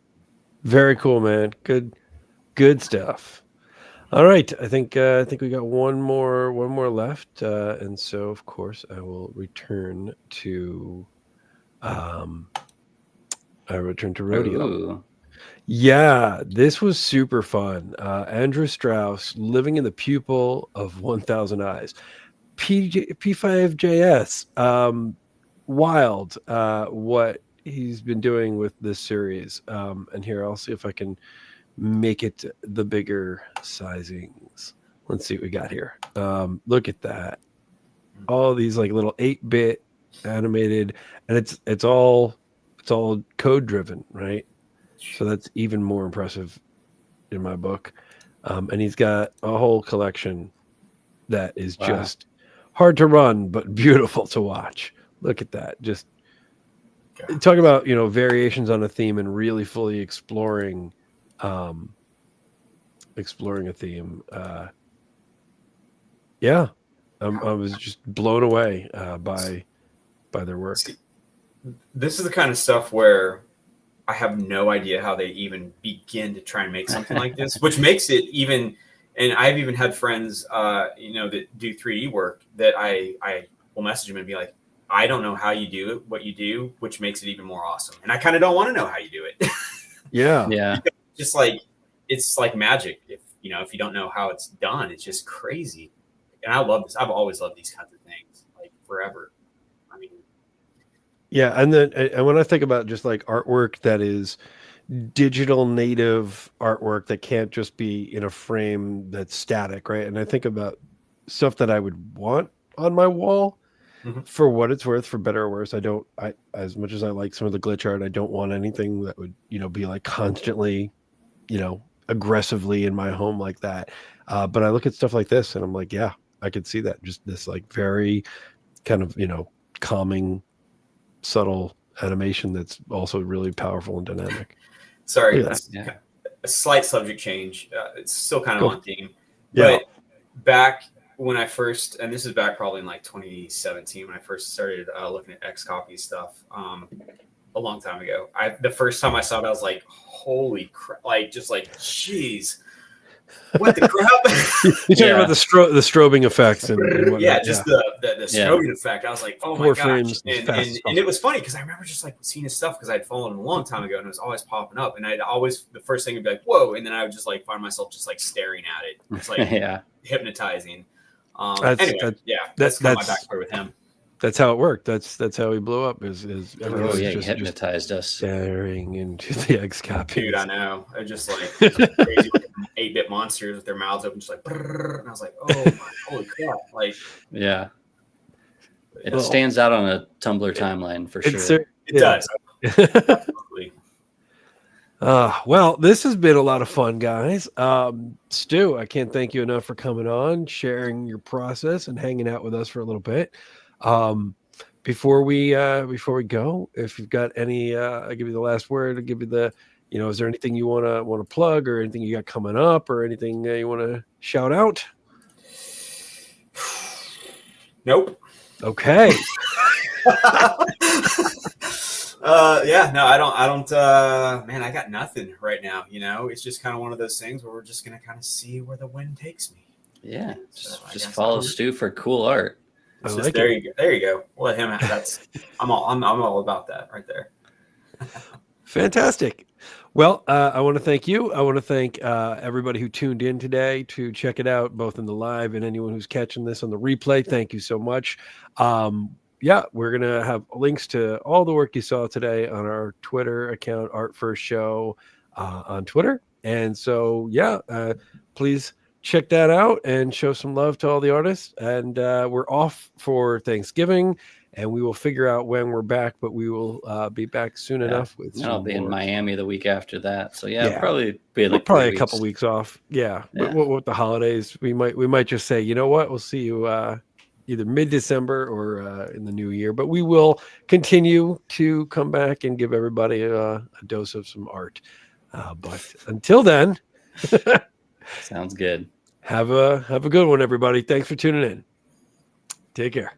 Very cool, man. Good stuff. All right. I think we got one more left. And so of course I will return to rodeo. Ooh. Yeah, this was super fun. Andrew Strauss, living in the pupil of 1,000 eyes. P5JS, wild what he's been doing with this series. And here, I'll see if I can make it the bigger sizings. Let's see what we got here. Look at that. All these like little 8-bit animated, and it's all code driven, right? So that's even more impressive in my book. And he's got a whole collection that is just hard to run, but beautiful to watch. Look at that. Just talk about, variations on a theme and really fully exploring a theme. Yeah. I was just blown away by their work. See, this is the kind of stuff where I have no idea how they even begin to try and make something like this, which makes it even. And I've even had friends, that do 3D work that I will message them and be like, I don't know how you do it, what you do, which makes it even more awesome. And I kind of don't want to know how you do it. Yeah. Just like, it's like magic. If you don't know how it's done, it's just crazy. And I love this. I've always loved these kinds of things, like forever. I mean, yeah. And when I think about just like artwork that is digital native artwork that can't just be in a frame that's static, right? And I think about stuff that I would want on my wall. For what it's worth, for better or worse, I as much as I like some of the glitch art, I don't want anything that would be like constantly aggressively in my home like that. But I look at stuff like this and I'm like, yeah, I could see that. Just this like very kind of calming, subtle animation that's also really powerful and dynamic. Sorry, a slight subject change. It's still kind of on theme. But back when I first, and this is back probably in like 2017 when I first started looking at X copy stuff, a long time ago. The first time I saw it, I was like, holy crap, like just like, jeez, what the crap? You're talking about the strobing effects and whatnot. Yeah, just the strobing effect. I was like, oh my gosh. frames And it was funny because I remember just like seeing his stuff because I'd followed him a long time ago and it was always popping up. And I'd always, the first thing would be like, whoa. And then I would just like find myself just like staring at it. It's like hypnotizing. That's kind of my backstory with him. That's how it worked. That's how he blew up. Is he hypnotized us, staring into the egg scopies. Dude, I know. They're just like crazy 8-bit monsters with their mouths open, just like. Brrr, and I was like, oh my, holy crap! Like, yeah, it stands out on a Tumblr timeline for sure. It does. Absolutely. Well, this has been a lot of fun, guys. Stu, I can't thank you enough for coming on, sharing your process, and hanging out with us for a little bit. Before we go, if you've got any, I'll give you the last word. I'll give you the, is there anything you want to plug or anything you got coming up or anything you want to shout out? Nope. Okay. No, I don't, man, I got nothing right now. It's just kind of one of those things where we're just going to kind of see where the wind takes me. Yeah. Just follow Stu for cool art. There you go. We'll let him have I'm all about that right there. Fantastic. Well, I want to thank you. I want to thank everybody who tuned in today to check it out, both in the live and anyone who's catching this on the replay. Thank you so much. We're going to have links to all the work you saw today on our Twitter account, Art First Show on Twitter. And so, please check that out and show some love to all the artists. And we're off for Thanksgiving, and we will figure out when we're back, but we will be back soon enough. I'll be in Miami the week after that. So probably be like probably a couple weeks off. But with the holidays, we might just say, you know what, we'll see you either mid-December or in the new year, but we will continue to come back and give everybody a dose of some art. But until then, sounds good. Have a good one, everybody. Thanks for tuning in. Take care.